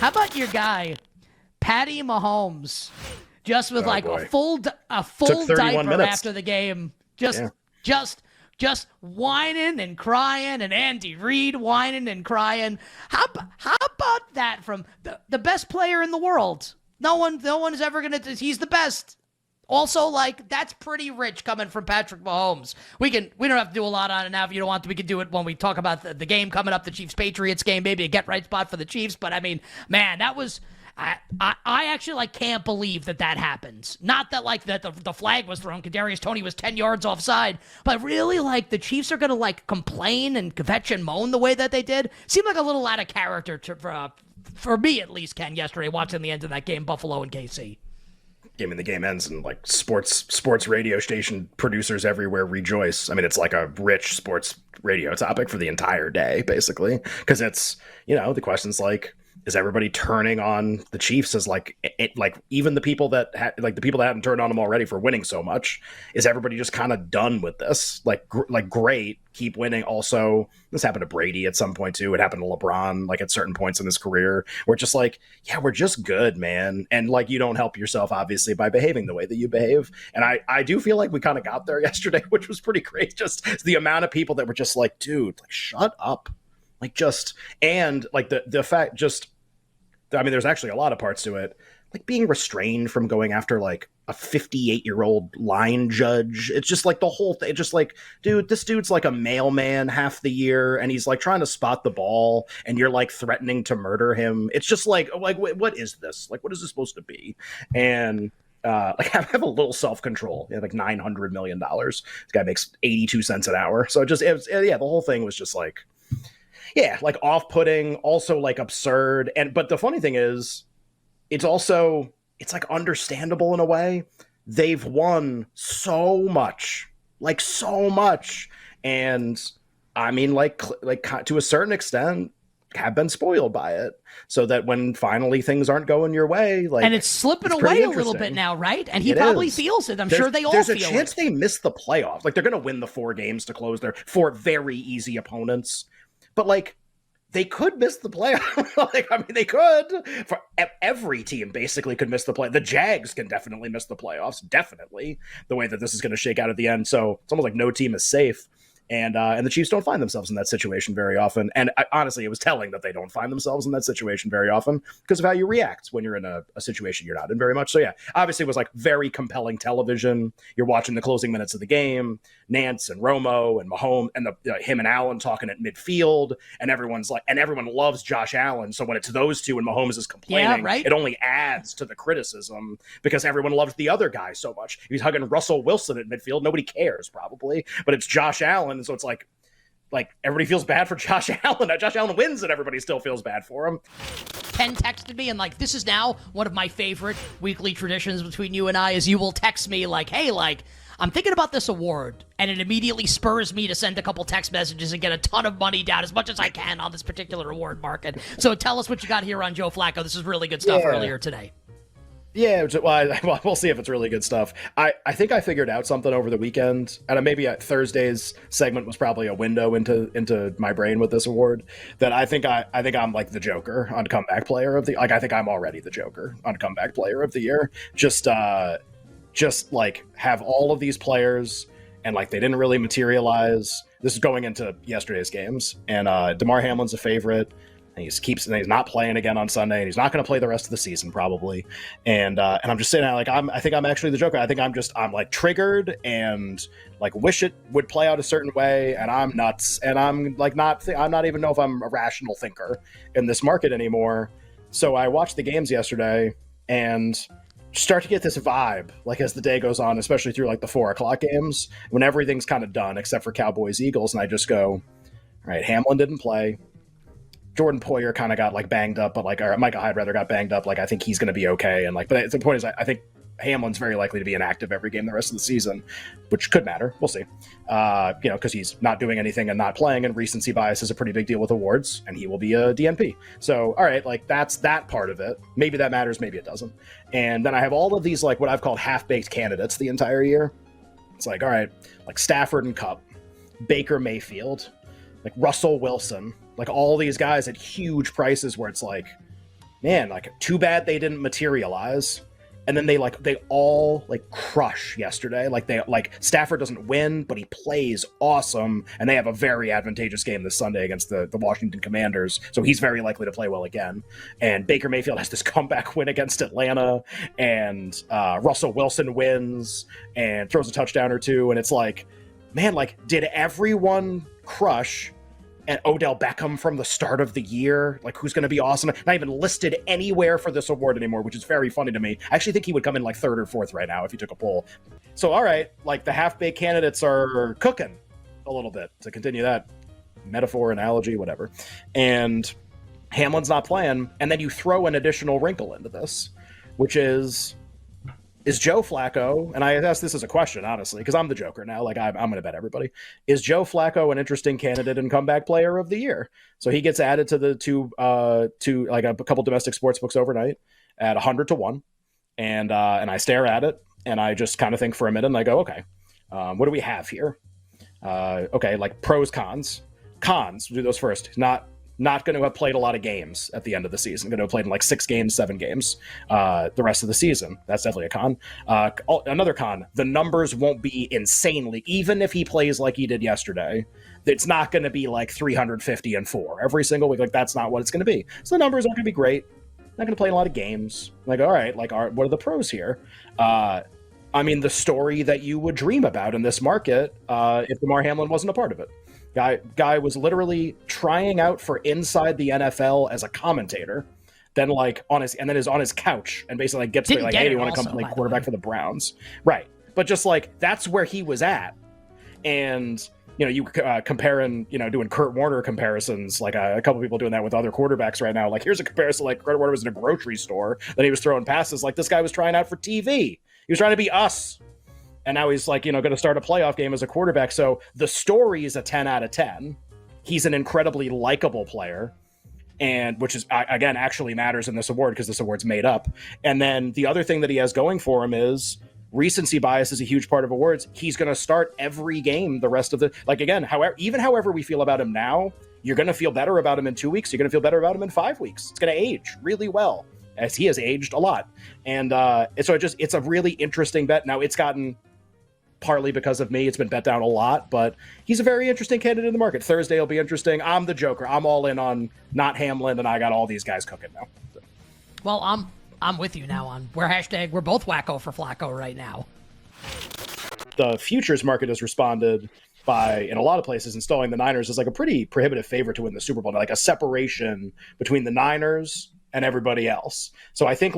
How about your guy, Patty Mahomes, just with boy. a full 31 diaper minutes. after the game, just whining and crying, and Andy Reid whining and crying. How about that from the best player in the world? No one is ever gonna. He's the best. Also, like, that's pretty rich coming from Patrick Mahomes. We don't have to do a lot on it now if you don't want to. We can do it when we talk about the game coming up, the Chiefs-Patriots game, maybe a get-right spot for the Chiefs. But, I mean, man, that was – I actually, like, can't believe that happened. Not that, like, that the flag was thrown. Kadarius Toney was 10 yards offside. But really, like, the Chiefs are going to, like, complain and kvetch and moan the way that they did. Seemed like a little out of character for me, at least, Ken, yesterday, watching the end of that game, Buffalo and KC. I mean, the game ends and like sports radio station producers everywhere rejoice. I mean, it's like a rich sports radio topic for the entire day, basically, because it's, the question's like, is everybody turning on the Chiefs as like even the people that the people that haven't turned on them already for winning so much? Is everybody just kind of done with this? Like great, keep winning. Also, this happened to Brady at some point too. It happened to LeBron like at certain points in his career. We're just like, yeah, we're just good, man. And like, you don't help yourself obviously by behaving the way that you behave. And I do feel like we kind of got there yesterday, which was pretty great. Just the amount of people that were just like, dude, like shut up. Like just, and like the fact just, I mean, there's actually a lot of parts to it, like being restrained from going after like a 58-year-old line judge. It's just like the whole thing. It's just like, dude, this dude's like a mailman half the year, and he's like trying to spot the ball, and you're like threatening to murder him. It's just like what is this? Like, what is this supposed to be? And like have a little self-control. Like $900 million. This guy makes 82 cents an hour. So the whole thing was just like, yeah, like off-putting, also like absurd. But the funny thing is, it's like understandable in a way. They've won so much. And I mean, like to a certain extent, have been spoiled by it. So that when finally things aren't going your way, like, and it's slipping away a little bit now, right? And he probably feels it. Sure they all feel it. There's a chance they miss the playoffs. Like, they're going to win the 4 games to close their 4 very easy opponents. But like, they could miss the playoffs. Like, I mean, they could. For every team basically could miss the play. The Jags can definitely miss the playoffs. Definitely, the way that this is going to shake out at the end. So it's almost like no team is safe. And the Chiefs don't find themselves in that situation very often. And honestly, it was telling that they don't find themselves in that situation very often because of how you react when you're in a situation you're not in very much. So yeah, obviously it was like very compelling television. You're watching the closing minutes of the game, Nance and Romo and Mahomes and him and Allen talking at midfield, and everyone loves Josh Allen. So when it's those two and Mahomes is complaining, It only adds to the criticism because everyone loves the other guy so much. He's hugging Russell Wilson at midfield. Nobody cares probably, but it's Josh Allen. And so it's like everybody feels bad for Josh Allen. Josh Allen wins and everybody still feels bad for him. Ken texted me, and like, this is now one of my favorite weekly traditions between you and I is you will text me like, hey, like, I'm thinking about this award, and it immediately spurs me to send a couple text messages and get a ton of money down as much as I can on this particular award market. So tell us what you got here on Joe Flacco. This is really good stuff earlier today. Yeah, well, we'll see if it's really good stuff. I think I figured out something over the weekend, and maybe Thursday's segment was probably a window into my brain with this award. That I think I'm like the Joker on comeback player of the. Like, I think I'm already the Joker on comeback player of the year. Just like have all of these players, and like they didn't really materialize. This is going into yesterday's games, and Damar Hamlin's a favorite. And he's not playing again on Sunday, and he's not going to play the rest of the season probably. And I'm just saying, like, I think I'm actually the Joker. I think I'm like triggered and like wish it would play out a certain way. And I'm nuts, and I'm like I'm not even know if I'm a rational thinker in this market anymore. So I watched the games yesterday and start to get this vibe, like as the day goes on, especially through like the 4:00 games when everything's kind of done except for Cowboys Eagles, and I just go, all right, Hamlin didn't play. Jordan Poyer kind of got like banged up, but like Micah Hyde rather got banged up. Like, I think he's going to be okay. And like, but the point is, I think Hamlin's very likely to be inactive every game the rest of the season, which could matter. We'll see. Because he's not doing anything and not playing, and recency bias is a pretty big deal with awards, and he will be a DNP. So, all right, like that's that part of it. Maybe that matters, maybe it doesn't. And then I have all of these like what I've called half-baked candidates the entire year. It's like, all right, like Stafford and Kupp, Baker Mayfield, like Russell Wilson, like all these guys at huge prices where it's like, man, like too bad they didn't materialize. And then they all crush yesterday. Stafford doesn't win, but he plays awesome, and they have a very advantageous game this Sunday against the Washington Commanders. So he's very likely to play well again. And Baker Mayfield has this comeback win against Atlanta, and Russell Wilson wins and throws a touchdown or two. And it's like, man, did everyone crush? And Odell Beckham from the start of the year, who's going to be awesome, not even listed anywhere for this award anymore, which is very funny to me. I actually think he would come in third or fourth right now if you took a poll. So, all right, the half-baked candidates are cooking a little bit, to continue that metaphor, analogy, whatever. And Hamlin's not playing, and then you throw an additional wrinkle into this, which is Joe Flacco, and I ask this as a question, honestly, because I'm the Joker now, I'm going to bet everybody, is Joe Flacco an interesting candidate and comeback player of the year? So he gets added to the to a couple domestic sports books overnight at 100-1, and I stare at it, and I just kind of think for a minute, and I go, okay, what do we have here? Okay, pros, cons. Cons, we'll do those first. Not going to have played a lot of games at the end of the season. Going to have played in 6 games, 7 games the rest of the season. That's definitely a con. Another con, the numbers won't be insanely, even if he plays like he did yesterday, it's not going to be 350 and 4 every single week. That's not what it's going to be. So the numbers aren't going to be great. Not going to play a lot of games. All right, what are the pros here? The story that you would dream about in this market if Damar Hamlin wasn't a part of it. Guy was literally trying out for Inside the NFL as a commentator, then is on his couch and basically gets there hey, do you want to come play quarterback for the Browns? Right. But just that's where he was at. And you comparing, doing Kurt Warner comparisons, a couple people doing that with other quarterbacks right now. Here's a comparison, Kurt Warner was in a grocery store, then he was throwing passes. This guy was trying out for TV. He was trying to be us. And now he's going to start a playoff game as a quarterback. So the story is a 10 out of 10. He's an incredibly likable player, and which is, again, actually matters in this award because this award's made up. And then the other thing that he has going for him is recency bias is a huge part of awards. He's going to start every game the rest of the, however we feel about him now, you're going to feel better about him in 2 weeks. You're going to feel better about him in 5 weeks. It's going to age really well, as he has aged a lot. And so it's a really interesting bet. Now it's gotten, partly because of me, it's been bet down a lot, but he's a very interesting candidate in the market. Thursday will be interesting. I'm the Joker. I'm all in on not Hamlin, and I got all these guys cooking now. So. Well, I'm with you now on we're both wacko for Flacco right now. The futures market has responded by, in a lot of places, installing the Niners as a pretty prohibitive favorite to win the Super Bowl, a separation between the Niners and everybody else. So I think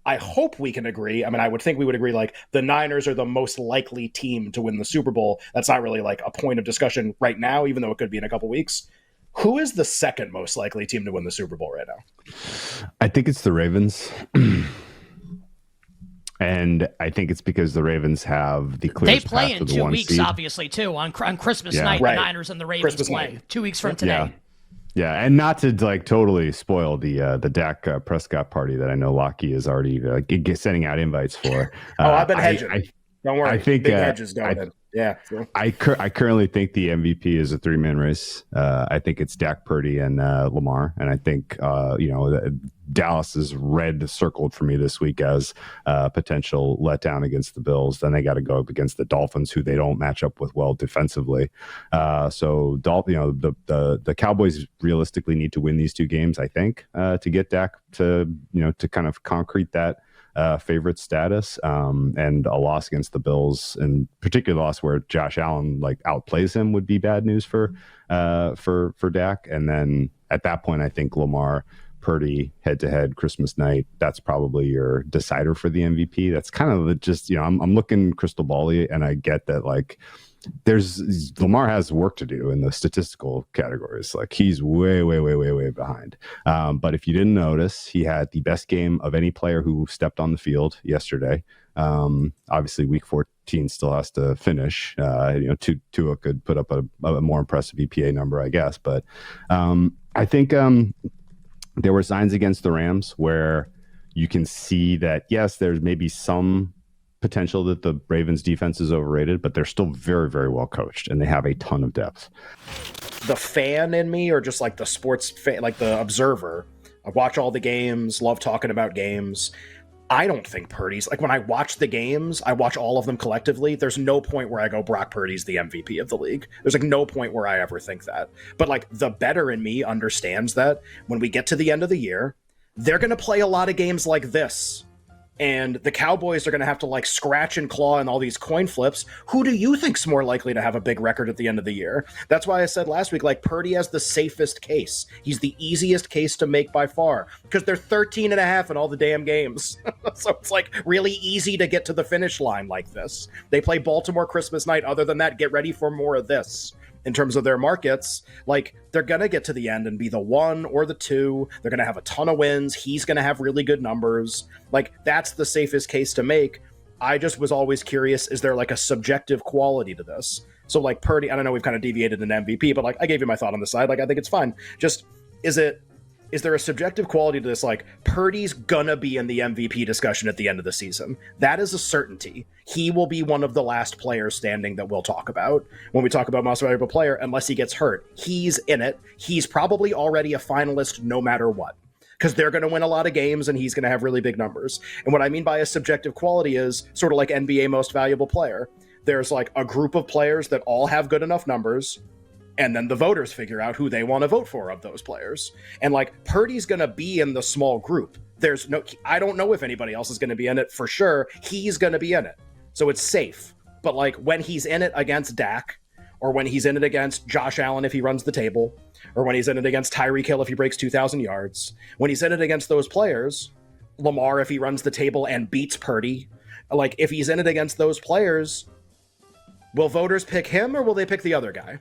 I hope we can agree. I would think we would agree, the Niners are the most likely team to win the Super Bowl. That's not really a point of discussion right now, even though it could be in a couple weeks. Who is the second most likely team to win the Super Bowl right now? I think it's the Ravens. And I think it's because the Ravens have the clearest path to the 1 seed. They play in 2 weeks, obviously, too. On Christmas night, right. The Niners and the Ravens play. 2 weeks from today. Yeah, and not to totally spoil the Dak Prescott party that I know Lockie is already sending out invites for. I've been hedging. Don't worry. I think big hedges going. Yeah. Sure. I currently think the MVP is a 3-man race. I think it's Dak, Purdy, and Lamar, and I think Dallas is red circled for me this week as potential letdown against the Bills. Then they got to go up against the Dolphins, who they don't match up with well defensively. The Cowboys realistically need to win these 2 games, I think, to get Dak to kind of concrete that favorite status, and a loss against the Bills, and particularly a loss where Josh Allen outplays him, would be bad news for Dak. And then at that point, I think Lamar, Purdy head to head Christmas night, that's probably your decider for the MVP. That's kind of just, I'm looking crystal ball-y, and I get that Lamar has work to do in the statistical categories. He's way behind. But if you didn't notice, he had the best game of any player who stepped on the field yesterday. Obviously week 14 still has to finish. Tua could put up a more impressive EPA number, I guess. But I think there were signs against the Rams where you can see that, yes, there's maybe some potential that the Ravens defense is overrated, but they're still very, very well coached, and they have a ton of depth. The fan in me, or just the sports fan, the observer, I watch all the games, love talking about games. I don't think Purdy's, like, when I watch the games, I watch all of them collectively. There's no point where I go, Brock Purdy's the MVP of the league. There's like no point where I ever think that. But like the better in me understands that when we get to the end of the year, they're going to play a lot of games like this. And the Cowboys are going to have to like scratch and claw in all these coin flips. Who do you think's more likely to have a big record at the end of the year? That's why I said last week, like, Purdy has the safest case. He's the easiest case to make by far because they're 13.5 in all the damn games. So it's like really easy to get to the finish line like this. They play Baltimore Christmas night. Other than that, get ready for more of this. In terms of their markets, like, they're going to get to the end and be the 1 or the 2. They're going to have a ton of wins. He's going to have really good numbers. Like, that's the safest case to make. I just was always curious, is there like a subjective quality to this? So like Purdy, I don't know, we've kind of deviated in MVP, but like I gave you my thought on the side. Like, I think it's fine. Just, is there a subjective quality to this? Like, Purdy's gonna be in the MVP discussion at the end of the season. That is a certainty. He will be one of the last players standing that we'll talk about when we talk about most valuable player, unless he gets hurt. He's in it. He's probably already a finalist no matter what, because they're going to win a lot of games and he's going to have really big numbers. And what I mean by a subjective quality is sort of like NBA most valuable player. There's like a group of players that all have good enough numbers, and then the voters figure out who they want to vote for of those players. And like, Purdy's going to be in the small group. I don't know if anybody else is going to be in it for sure. He's going to be in it. So it's safe. But like, when he's in it against Dak, or when he's in it against Josh Allen if he runs the table, or when he's in it against Tyreek Hill if he breaks 2,000 yards, when he's in it against those players, Lamar if he runs the table and beats Purdy, like, if he's in it against those players, will voters pick him or will they pick the other guy?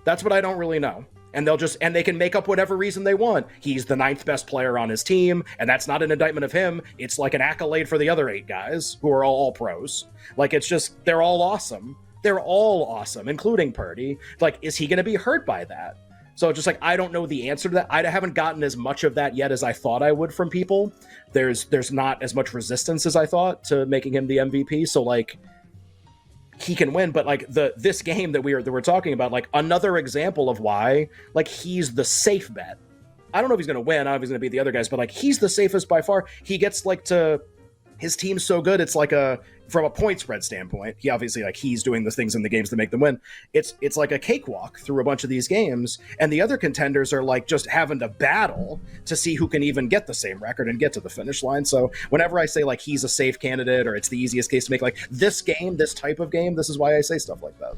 That's what I don't really know. And they can make up whatever reason they want. He's the 9th best player on his team, and that's not an indictment of him. It's like an accolade for the other 8 guys who are all pros. Like, it's just, they're all awesome. They're all awesome, including Purdy. Like, is he going to be hurt by that? So just like, I don't know the answer to that. I haven't gotten as much of that yet as I thought I would from people. There's not as much resistance as I thought to making him the MVP. So like, he can win, but like this game that we're talking about, like, another example of why, like, he's the safe bet. I don't know if he's going to win. I don't know if he's going to beat the other guys, but like, he's the safest by far. He gets like to, his team's so good. It's like from a point spread standpoint, he obviously, like, he's doing the things in the games to make them win. It's like a cakewalk through a bunch of these games, and the other contenders are like just having to battle to see who can even get the same record and get to the finish line. So whenever I say like he's a safe candidate or it's the easiest case to make, like, this game, this type of game, this is why I say stuff like that.